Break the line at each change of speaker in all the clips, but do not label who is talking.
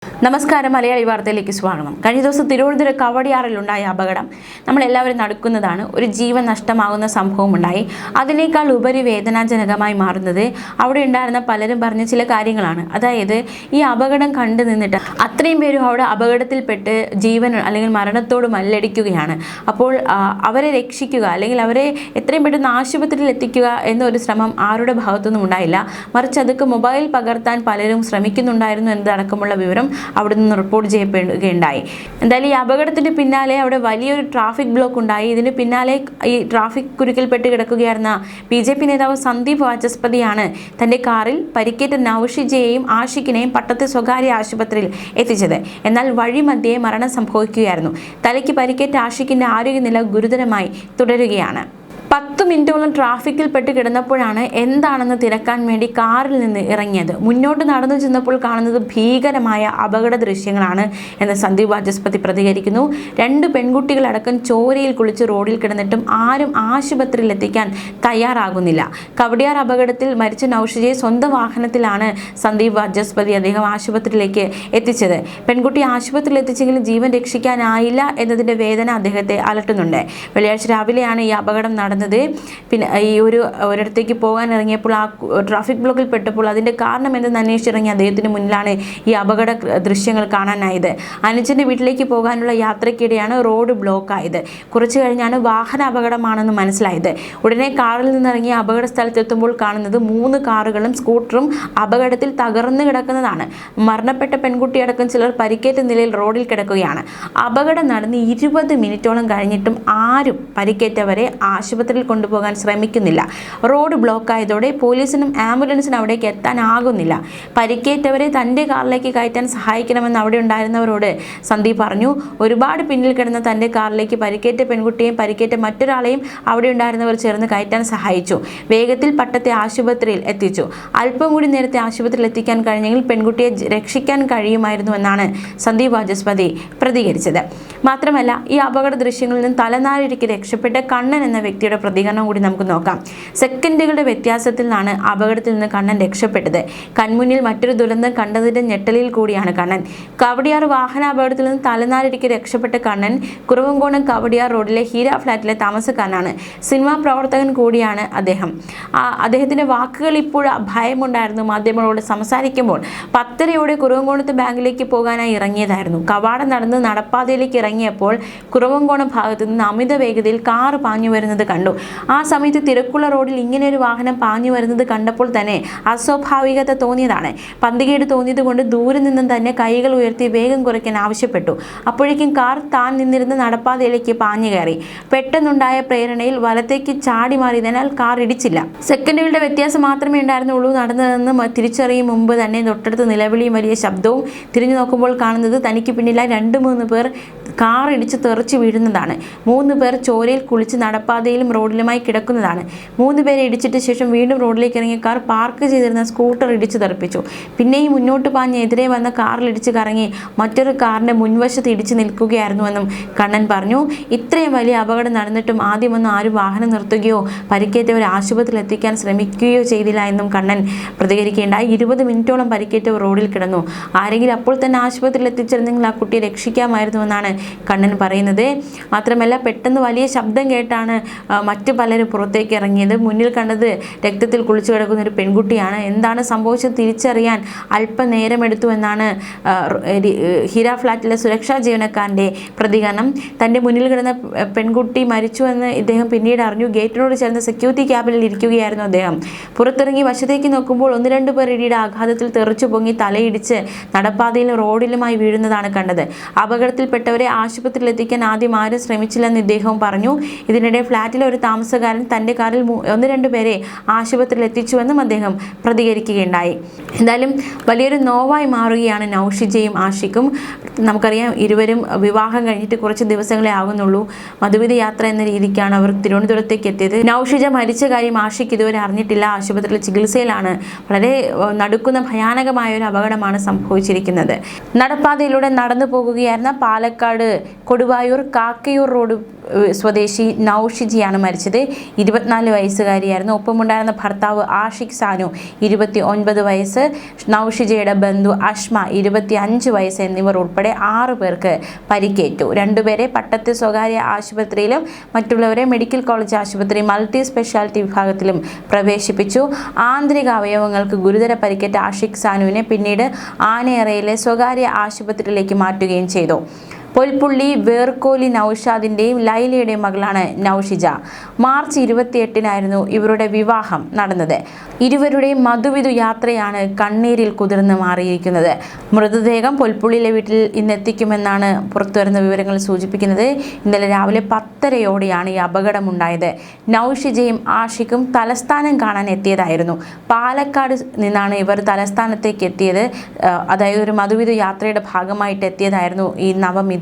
നമസ്കാരം, മലയാളി വാർത്തയിലേക്ക് സ്വാഗതം. കഴിഞ്ഞ ദിവസം തിരുവനന്തപുരം കവടിയാറിലുണ്ടായ അപകടം നമ്മളെല്ലാവരും നടക്കുന്നതാണ്. ഒരു ജീവൻ നഷ്ടമാകുന്ന സംഭവം ഉണ്ടായി. അതിനേക്കാൾ ഉപരി വേദനാജനകമായി മാറുന്നത് അവിടെ ഉണ്ടായിരുന്ന പലരും പറഞ്ഞ ചില കാര്യങ്ങളാണ്. അതായത് ഈ അപകടം കണ്ടു നിന്നിട്ട് അത്രയും പേരും അവിടെ അപകടത്തിൽപ്പെട്ട് ജീവൻ അല്ലെങ്കിൽ മരണത്തോട് മല്ലടിക്കുകയാണ്. അപ്പോൾ അവരെ രക്ഷിക്കുക അല്ലെങ്കിൽ അവരെ എത്രയും പെട്ടെന്ന് ആശുപത്രിയിൽ എത്തിക്കുക എന്നൊരു ശ്രമം ആരുടെ ഭാഗത്തുനിന്നും ഉണ്ടായില്ല. മറിച്ച് അതൊക്കെ മൊബൈൽ പകർത്താൻ പലരും ശ്രമിക്കുന്നുണ്ടായിരുന്നു എന്നതടക്കമുള്ള വിവരം അവിടെ നിന്ന് റിപ്പോർട്ട് ചെയ്യപ്പെടുകയുണ്ടായി. എന്തായാലും ഈ അപകടത്തിന് പിന്നാലെ അവിടെ വലിയൊരു ട്രാഫിക് ബ്ലോക്ക് ഉണ്ടായി. ഇതിന് പിന്നാലെ ഈ ട്രാഫിക് കുരുക്കിൽപ്പെട്ട് കിടക്കുകയായിരുന്ന BJP നേതാവ് സന്ദീപ് വാചസ്പതിയാണ് തൻ്റെ കാറിൽ പരിക്കേറ്റ നൗഷിജയെയും ആഷിഖിനെയും പട്ടത്തെ സ്വകാര്യ ആശുപത്രിയിൽ എത്തിച്ചത്. എന്നാൽ വഴിമധ്യേ മരണം സംഭവിക്കുകയായിരുന്നു. തലയ്ക്ക് പരിക്കേറ്റ ആഷിഖിൻ്റെ ആരോഗ്യനില ഗുരുതരമായി തുടരുകയാണ്. 10 മിനിറ്റോളം ട്രാഫിക്കിൽ പെട്ട് കിടന്നപ്പോഴാണ് എന്താണെന്ന് തിരക്കാൻ വേണ്ടി കാറിൽ നിന്ന് ഇറങ്ങിയത്. മുന്നോട്ട് നടന്നു ചെന്നപ്പോൾ കാണുന്നത് ഭീകരമായ അപകട ദൃശ്യങ്ങളാണ് എന്ന് സന്ദീപ് വാചസ്പതി പ്രതികരിക്കുന്നു. 2 പെൺകുട്ടികളടക്കം ചോരയിൽ കുളിച്ച് റോഡിൽ കിടന്നിട്ടും ആരും ആശുപത്രിയിൽ എത്തിക്കാൻ തയ്യാറാകുന്നില്ല. കവടിയാർ അപകടത്തിൽ മരിച്ച നൗഷിജയെ സ്വന്തം വാഹനത്തിലാണ് സന്ദീപ് വാചസ്പതി അദ്ദേഹം ആശുപത്രിയിലേക്ക് എത്തിച്ചത്. പെൺകുട്ടി ആശുപത്രിയിൽ എത്തിച്ചെങ്കിലും ജീവൻ രക്ഷിക്കാനായില്ല എന്നതിൻ്റെ വേദന അദ്ദേഹത്തെ അലട്ടുന്നുണ്ട്. വെള്ളിയാഴ്ച രാവിലെയാണ് ഈ അപകടം നടന്നത്. പിന്നെ ഈ ഒരിടത്തേക്ക് പോകാൻ ഇറങ്ങിയപ്പോൾ ആ ട്രാഫിക് ബ്ലോക്കിൽ പെട്ടപ്പോൾ അതിൻ്റെ കാരണം എന്തെന്ന് അന്വേഷിച്ചിറങ്ങിയ അദ്ദേഹത്തിന് മുന്നിലാണ് ഈ അപകട ദൃശ്യങ്ങൾ കാണാനായത്. അനുജൻ്റെ വീട്ടിലേക്ക് പോകാനുള്ള യാത്രയ്ക്കിടെയാണ് റോഡ് ബ്ലോക്കായത്. കുറച്ചു കഴിഞ്ഞാണ് വാഹന അപകടമാണെന്ന് മനസ്സിലായത്. ഉടനെ കാറിൽ നിന്നിറങ്ങിയ അപകട സ്ഥലത്തെത്തുമ്പോൾ കാണുന്നത് 3 കാറുകളും സ്കൂട്ടറും അപകടത്തിൽ തകർന്നു കിടക്കുന്നതാണ്. മരണപ്പെട്ട പെൺകുട്ടിയടക്കം ചിലർ പരിക്കേറ്റ നിലയിൽ റോഡിൽ കിടക്കുകയാണ്. അപകടം നടന്ന് 20 മിനിറ്റോളം കഴിഞ്ഞിട്ടും ആരും പരിക്കേറ്റവരെ ആശുപത്രിയിൽ കൊണ്ടുപോകാൻ ശ്രമിക്കുന്നില്ല. റോഡ് ബ്ലോക്കായതോടെ പോലീസിനും ആംബുലൻസിനും അവിടേക്ക് എത്താനാകുന്നില്ല. പരിക്കേറ്റവരെ തൻ്റെ കാറിലേക്ക് കയറ്റാൻ സഹായിക്കണമെന്ന് അവിടെ ഉണ്ടായിരുന്നവരോട് സന്ദീപ് പറഞ്ഞു. ഒരുപാട് പിന്നിൽ കിടന്ന തൻ്റെ കാറിലേക്ക് പരിക്കേറ്റ പെൺകുട്ടിയെയും പരിക്കേറ്റ മറ്റൊരാളെയും അവിടെ ഉണ്ടായിരുന്നവർ ചേർന്ന് കയറ്റാൻ സഹായിച്ചു. വേഗത്തിൽ പട്ടത്തെ ആശുപത്രിയിൽ എത്തിച്ചു. അല്പം കൂടി നേരത്തെ ആശുപത്രിയിൽ എത്തിക്കാൻ കഴിഞ്ഞെങ്കിൽ പെൺകുട്ടിയെ രക്ഷിക്കാൻ കഴിയുമായിരുന്നുവെന്നാണ് സന്ദീപ് വാചസ്പതി പ്രതികരിച്ചത്. മാത്രമല്ല, ഈ അപകട ദൃശ്യങ്ങളിൽ നിന്ന് തലനാരിഴയ്ക്ക് രക്ഷപ്പെട്ട കണ്ണൻ എന്ന വ്യക്തിയുടെ പ്രതികരണം കൂടി നമുക്ക് നോക്കാം. സെക്കൻഡുകളുടെ വ്യത്യാസത്തിൽ നിന്നാണ് അപകടത്തിൽ നിന്ന് കണ്ണൻ രക്ഷപ്പെട്ടത്. കൺമുന്നിൽ മറ്റൊരു ദുരന്തം കണ്ടതിൻ്റെ ഞെട്ടലിൽ കൂടിയാണ് കണ്ണൻ. കവടിയാർ വാഹനാപകടത്തിൽ നിന്ന് തലനാരിഴയ്ക്ക് രക്ഷപ്പെട്ട കണ്ണൻ കുറവങ്കോണം കവടിയാർ റോഡിലെ ഹീര ഫ്ലാറ്റിലെ താമസക്കാരനാണ്. സിനിമാ പ്രവർത്തകൻ കൂടിയാണ് അദ്ദേഹം. അദ്ദേഹത്തിൻ്റെ വാക്കുകൾ ഇപ്പോൾ ഭയമുണ്ടായിരുന്നു. മാധ്യമങ്ങളോട് സംസാരിക്കുമ്പോൾ 10:30 കുറവങ്കോണത്ത് ബാങ്കിലേക്ക് പോകാനായി ഇറങ്ങിയതായിരുന്നു. കവാടം നടന്ന് നടപ്പാതയിലേക്ക് ഇറങ്ങിയപ്പോൾ കുറവങ്കോണം ഭാഗത്തു നിന്ന് അമിത വേഗതയിൽ കാർ പാഞ്ഞു വരുന്നത് കണ്ടു. ആ സമയത്ത് തിരക്കുള്ള റോഡിൽ ഇങ്ങനെയൊരു വാഹനം പാഞ്ഞു വരുന്നത് കണ്ടപ്പോൾ തന്നെ അസ്വാഭാവികത തോന്നിയതാണ്. പന്തികേട് തോന്നിയത് കൊണ്ട് ദൂരെ നിന്നും തന്നെ കൈകൾ ഉയർത്തി വേഗം കുറയ്ക്കാൻ ആവശ്യപ്പെട്ടു. അപ്പോഴേക്കും കാർ താൻ നിന്നിരുന്ന നടപ്പാതയിലേക്ക് പാഞ്ഞു കയറി. പെട്ടെന്നുണ്ടായ പ്രേരണയിൽ വലത്തേക്ക് ചാടി മാറിയതിനാൽ കാർ ഇടിച്ചില്ല. സെക്കൻഡുകളുടെ വ്യത്യാസം മാത്രമേ ഉണ്ടായിരുന്നുള്ളൂ. നടന്നതെന്ന് തിരിച്ചറിയും മുമ്പ് തന്നെ തൊട്ടടുത്ത് നിലവിളിയും വലിയ ശബ്ദവും. തിരിഞ്ഞു നോക്കുമ്പോൾ കാണുന്നത് തനിക്ക് പിന്നിലായി 2-3 പേർ കാർ ഇടിച്ച് തെറിച്ച് വീഴുന്നതാണ്. 3 പേർ ചോരയിൽ കുളിച്ച് നടപ്പാതയിലും റോഡിലുമായി കിടക്കുന്നതാണ്. 3 പേരെ ഇടിച്ചിട്ട് ശേഷം വീണ്ടും റോഡിലേക്ക് ഇറങ്ങിയ കാർ പാർക്ക് ചെയ്തിരുന്ന സ്കൂട്ടർ ഇടിച്ച് തെറിപ്പിച്ചു. പിന്നെയും മുന്നോട്ട് പാഞ്ഞ് എതിരെ വന്ന കാറിൽ ഇടിച്ച് കറങ്ങി മറ്റൊരു കാറിൻ്റെ മുൻവശത്ത് ഇടിച്ച് നിൽക്കുകയായിരുന്നുവെന്നും കണ്ണൻ പറഞ്ഞു. ഇത്രയും വലിയ അപകടം നടന്നിട്ടും ആദ്യമൊന്നും ആരും വാഹനം നിർത്തുകയോ പരിക്കേറ്റവരെ ആശുപത്രിയിൽ എത്തിക്കാൻ ശ്രമിക്കുകയോ ചെയ്തില്ല എന്നും കണ്ണൻ പ്രതികരിക്കുകയുണ്ടായി. 20 മിനിറ്റോളം പരിക്കേറ്റവർ റോഡിൽ കിടന്നു. ആരെങ്കിലും അപ്പോൾ തന്നെ ആശുപത്രിയിൽ എത്തിച്ചിരുന്നെങ്കിൽ ആ കുട്ടിയെ രക്ഷിക്കാമായിരുന്നുവെന്നാണ് കണ്ണൻ പറയുന്നത്. മാത്രമല്ല, പെട്ടെന്ന് വലിയ ശബ്ദം കേട്ടാണ് മറ്റു പലരും പുറത്തേക്ക് ഇറങ്ങിയത്. മുന്നിൽ കണ്ടത് രക്തത്തിൽ കുളിച്ചു കിടക്കുന്ന ഒരു പെൺകുട്ടിയാണ്. എന്താണ് സംഭവിച്ചത് തിരിച്ചറിയാൻ അല്പനേരമെടുത്തു എന്നാണ് ഹീര ഫ്ലാറ്റിലെ സുരക്ഷാ ജീവനക്കാരൻ്റെ പ്രതികരണം. തൻ്റെ മുന്നിൽ കിടന്ന പെൺകുട്ടി മരിച്ചുവെന്ന് ഇദ്ദേഹം പിന്നീട് അറിഞ്ഞു. ഗേറ്റിനോട് ചേർന്ന സെക്യൂരിറ്റി ക്യാബിനിൽ ഇരിക്കുകയായിരുന്നു അദ്ദേഹം. പുറത്തിറങ്ങി വശത്തേക്ക് നോക്കുമ്പോൾ 1-2 പേർ ഇടിയുടെ ആഘാതത്തിൽ തെറിച്ചു പൊങ്ങി തലയിടിച്ച് നടപ്പാതയിലും റോഡിലുമായി വീഴുന്നതാണ് കണ്ടത്. അപകടത്തിൽപ്പെട്ടവരെ ആശുപത്രിയിൽ എത്തിക്കാൻ ആദ്യം ആരും ശ്രമിച്ചില്ലെന്ന് ഇദ്ദേഹം പറഞ്ഞു. ഇതിനിടെ ഫ്ലാറ്റിലെ ഒരു താമസക്കാരൻ തൻ്റെ കാറിൽ 1-2 പേരെ ആശുപത്രിയിൽ എത്തിച്ചുവെന്നും അദ്ദേഹം പ്രതികരിക്കുകയുണ്ടായി. എന്തായാലും വലിയൊരു നോവായി മാറുകയാണ് നൗഷിജയും ആഷിഖും. നമുക്കറിയാം, ഇരുവരും വിവാഹം കഴിഞ്ഞിട്ട് കുറച്ച് ദിവസങ്ങളെ ആകുന്നുള്ളൂ. മധുവിധ യാത്ര എന്ന രീതിക്കാണ് അവർ തിരുവനന്തപുരത്തേക്ക് എത്തിയത്. നൗഷിജ മരിച്ച കാര്യം ആഷിഖ് ഇതുവരെ അറിഞ്ഞിട്ടില്ല. ആശുപത്രിയിൽ ചികിത്സയിലാണ്. വളരെ നടുക്കുന്ന ഭയാനകമായ ഒരു അപകടമാണ് സംഭവിച്ചിരിക്കുന്നത്. നടപ്പാതയിലൂടെ നടന്നു പോകുകയായിരുന്ന പാലക്കാട് കൊടുവായൂർ കാക്കയൂർ റോഡ് സ്വദേശി നൌഷിജയാണ് മരിച്ചത്. 24 വയസ്സുകാരിയായിരുന്നു. ഒപ്പമുണ്ടായിരുന്ന ഭർത്താവ് ആഷിഖ് സാനു 29 വയസ്സ്, നൌഷിജയുടെ ബന്ധു അഷ്മ 25 വയസ്സ് എന്നിവർ ഉൾപ്പെടെ 6 പേർക്ക് പരിക്കേറ്റു. 2 പേരെ പട്ടത്തെ സ്വകാര്യ ആശുപത്രിയിലും മറ്റുള്ളവരെ മെഡിക്കൽ കോളേജ് ആശുപത്രി മൾട്ടി സ്പെഷ്യാലിറ്റി വിഭാഗത്തിലും പ്രവേശിപ്പിച്ചു. ആന്തരിക അവയവങ്ങൾക്ക് ഗുരുതര പരിക്കേറ്റ ആഷിഖ് സാനുവിനെ പിന്നീട് ആനയറയിലെ സ്വകാര്യ ആശുപത്രിയിലേക്ക് മാറ്റുകയും ചെയ്തു. പൊൽപ്പുള്ളി വേർക്കോലി നൌഷാദിൻ്റെയും ലൈലയുടെയും മകളാണ് നൌഷിജ. മാർച്ച് 28-നായിരുന്നു ഇവരുടെ വിവാഹം നടന്നത്. ഇരുവരുടെയും മധുവിധു യാത്രയാണ് കണ്ണീരിൽ കുതിർന്ന് മാറിയിരിക്കുന്നത്. മൃതദേഹം പൊൽപ്പുള്ളിയിലെ വീട്ടിൽ ഇന്നെത്തിക്കുമെന്നാണ് പുറത്തുവരുന്ന വിവരങ്ങൾ സൂചിപ്പിക്കുന്നത്. ഇന്നലെ രാവിലെ 10:30യോടെയാണ് ഈ അപകടമുണ്ടായത്. നൌഷിജയും ആഷിഖും തലസ്ഥാനം കാണാൻ എത്തിയതായിരുന്നു. പാലക്കാട് നിന്നാണ് ഇവർ തലസ്ഥാനത്തേക്ക് എത്തിയത്. അതായത് ഒരു മധുവിധു യാത്രയുടെ ഭാഗമായിട്ട് എത്തിയതായിരുന്നു ഈ നവമിഥുനങ്ങൾ.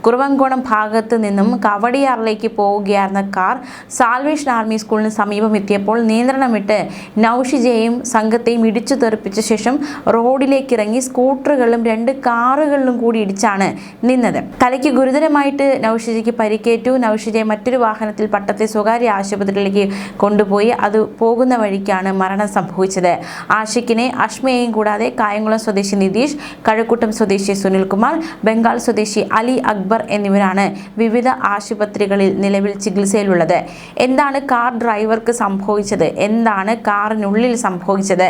കുറവങ്കോണം ഭാഗത്ത് നിന്നും കവടിയാറിലേക്ക് പോവുകയായിരുന്ന കാർ സാൽവേഷൻ ആർമി സ്കൂളിന് സമീപം എത്തിയപ്പോൾ നിയന്ത്രണം വിട്ട് നൌഷിജയെയും സംഘത്തെയും ഇടിച്ചു തെറിപ്പിച്ച ശേഷം റോഡിലേക്ക് ഇറങ്ങി സ്കൂട്ടറുകളിലും 2 കാറുകളിലും കൂടി ഇടിച്ചാണ് നിന്നത്. തലയ്ക്ക് ഗുരുതരമായിട്ട് നൌഷിജയ്ക്ക് പരിക്കേറ്റു. നൌഷിജയെ മറ്റൊരു വാഹനത്തിൽ പട്ടത്തെ സ്വകാര്യ ആശുപത്രിയിലേക്ക് കൊണ്ടുപോയി. അത് പോകുന്ന വഴിക്കാണ് മരണം സംഭവിച്ചത്. ആഷിഖിനെ അഷ്മയെയും കൂടാതെ കായംകുളം സ്വദേശി നിതീഷ്, കഴക്കൂട്ടം സ്വദേശി സുനിൽകുമാർ, ബംഗാൾ സ്വദേശി അലി അക്ബർ എന്നിവരാണ് വിവിധ ആശുപത്രികളിൽ നിലവിൽ ചികിത്സയിലുള്ളത്. എന്താണ് കാർ ഡ്രൈവർക്ക് സംഭവിച്ചത്? എന്താണ് കാറിനുള്ളിൽ സംഭവിച്ചത്?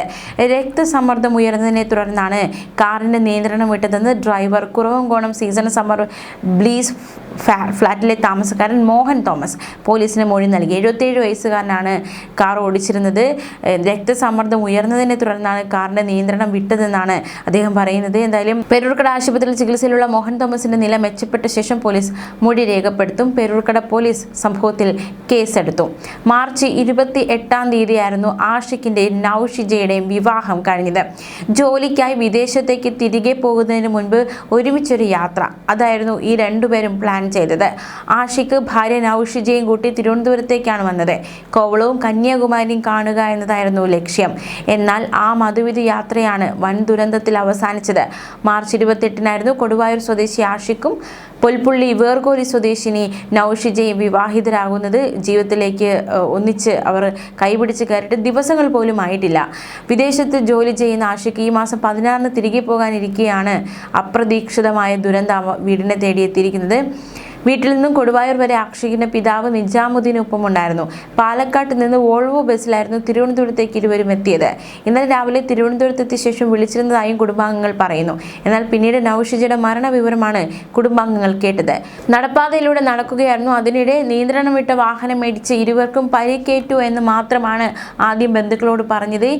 രക്തസമ്മർദ്ദം ഉയർന്നതിനെ തുടർന്നാണ് കാറിന്റെ നിയന്ത്രണം വിട്ടതെന്ന് driver Kuravankonam season summer bliss ഫ്ലാറ്റിലെ താമസക്കാരൻ മോഹൻ തോമസ് പോലീസിന് മൊഴി നൽകി. 77 വയസ്സുകാരനാണ് കാർ ഓടിച്ചിരുന്നത്. രക്തസമ്മർദ്ദം ഉയർന്നതിനെ തുടർന്നാണ് കാറിന്റെ നിയന്ത്രണം വിട്ടതെന്നാണ് അദ്ദേഹം പറയുന്നത്. എന്തായാലും പേരൂർക്കട ആശുപത്രിയിൽ ചികിത്സയിലുള്ള മോഹൻ തോമസിന്റെ നില മെച്ചപ്പെട്ട ശേഷം പോലീസ് മൊഴി രേഖപ്പെടുത്തും. പേരൂർക്കട പോലീസ് സംഭവത്തിൽ കേസെടുത്തു. മാർച്ച് 28-ആയിരുന്നു ആഷിഖിന്റെയും നൌഷിജയുടെയും വിവാഹം കഴിഞ്ഞത്. ജോലിക്കായി വിദേശത്തേക്ക് തിരികെ പോകുന്നതിന് മുൻപ് ഒരുമിച്ചൊരു യാത്ര, അതായിരുന്നു ഈ 2 പേരും പ്ലാൻ ചെയ്തത്. ആഷിഖ് ഭാര്യ നൌഷിജയും കൂട്ടി തിരുവനന്തപുരത്തേക്കാണ് വന്നത്. കോവളവും കന്യാകുമാരിയും കാണുക എന്നതായിരുന്നു ലക്ഷ്യം. എന്നാൽ ആ മധുവിധു യാത്രയാണ് വൻ ദുരന്തത്തിൽ അവസാനിച്ചത്. മാർച്ച് 28-നായിരുന്നു കൊടുവായൂർ സ്വദേശി ആഷിഖും പൊൽപ്പുള്ളി വേർകോലി സ്വദേശിനി നൌഷിജയും വിവാഹിതരാകുന്നത്. ജീവിതത്തിലേക്ക് ഒന്നിച്ച് അവർ കൈപിടിച്ച് കയറിയിട്ട് ദിവസങ്ങൾ പോലും ആയിട്ടില്ല. വിദേശത്ത് ജോലി ചെയ്യുന്ന ആഷിഖ് ഈ മാസം 16-ന് തിരികെ പോകാനിരിക്കെയാണ് അപ്രതീക്ഷിതമായ ദുരന്തം വീടിനെ തേടിയെത്തിയിരിക്കുന്നത്. വീട്ടിൽ നിന്നും കൊടുവായൂർ വരെ ആഷിഖിന്റെ പിതാവ് നിജാമുദ്ദീനൊപ്പം ഉണ്ടായിരുന്നു. പാലക്കാട്ട് നിന്ന് വോൾവോ ബസ്സിലായിരുന്നു തിരുവനന്തപുരത്തേക്ക് ഇരുവരും എത്തിയത്. ഇന്നലെ രാവിലെ തിരുവനന്തപുരത്തെത്തിയ ശേഷം വിളിച്ചിരുന്നതായും കുടുംബാംഗങ്ങൾ പറയുന്നു. എന്നാൽ പിന്നീട് നൌഷിജയുടെ മരണവിവരമാണ് കുടുംബാംഗങ്ങൾ കേട്ടത്. നടപ്പാതയിലൂടെ നടക്കുകയായിരുന്നു. അതിനിടെ നിയന്ത്രണം വിട്ട വാഹനം ഇടിച്ച് ഇരുവർക്കും പരിക്കേറ്റു എന്ന് മാത്രമാണ് ആദ്യം ബന്ധുക്കളോട് പറഞ്ഞത്.